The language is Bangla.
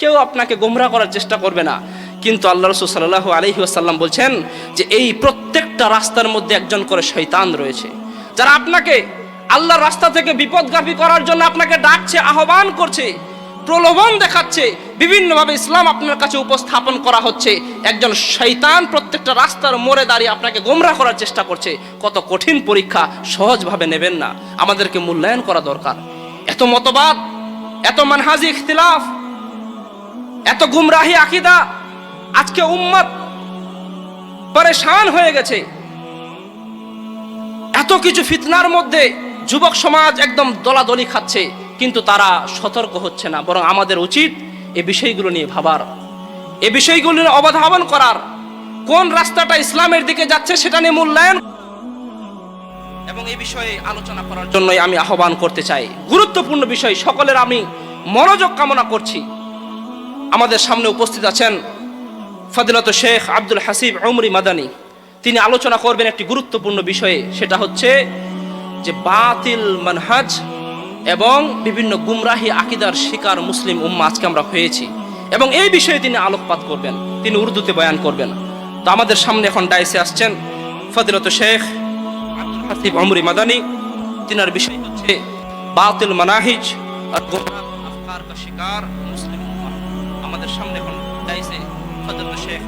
কেউ আপনাকে গোমরাহ করার চেষ্টা করবে না। কিন্তু আল্লাহ রাসূল সাল্লাল্লাহু আলাইহি ওয়াসাল্লাম বলছেন যে এই প্রত্যেকটা রাস্তার মধ্যে একজন করে শয়তান রয়েছে, যারা আপনাকে আল্লাহর রাস্তা থেকে বিপদগামী করার জন্য আপনাকে ডাকছে, আহ্বান করছে, প্রলোভন দেখাচ্ছে, বিভিন্নভাবে ইসলাম আপনার কাছে উপস্থাপন করা হচ্ছে। একজন শয়তান প্রত্যেকটা রাস্তার মোড়ে দাঁড়িয়ে আপনাকে গোমরাহ করার চেষ্টা করছে। কত কঠিন পরীক্ষা, সহজভাবে নেবেন না, আমাদেরকে মূল্যায়ন করা দরকার। এত মতবাদ, এত মানহাজি ইখতিলাফ, এত গুমরাহি আকীদা, আজকে উম্মত পরেশান হয়ে গেছে। এত কিছু ফিতনার মধ্যে যুবক সমাজ একদম দলাদলি খাচ্ছে, কিন্তু তারা সতর্ক হচ্ছে না। বরং আমাদের উচিত এই বিষয়গুলো নিয়ে ভাবার, এই বিষয়গুলো নিয়ে অবধাবন করার, কোন রাস্তাটা ইসলামের দিকে যাচ্ছে সেটা নিয়ে মূল্যায়ন এবং এই বিষয়ে আলোচনা করার জন্যই আমি আহ্বান করতে চাই। গুরুত্বপূর্ণ বিষয়, সকলের আমি মনোযোগ কামনা করছি। আমাদের সামনে উপস্থিত আছেন ফজিলত শেখ আব্দুল হাসিব উমরি মাদানী। তিনি আলোচনা করবেন একটি গুরুত্বপূর্ণ বিষয়ে, সেটা হচ্ছে যে বাতিল মানহাজ এবং বিভিন্ন গুমরাহি আকীদার শিকার মুসলিম উম্মাহ আজকে আমরা হয়েছি, এবং এই বিষয়ে তিনি আলোকপাত করবেন, তিনি উর্দুতে বয়ান করবেন। তো আমাদের সামনে এখন ডাইসে আসছেন ফজিলত শেখ আব্দুল হাসিব উমরি মাদানী। তিনার বিষয় হচ্ছে বাতিল মানাহিজ আর গুমরাহ আফকার কা শিকার মুসলিম উম্মাহ। আমাদের সামনে এখন ডাইসে ফজিলত শেখ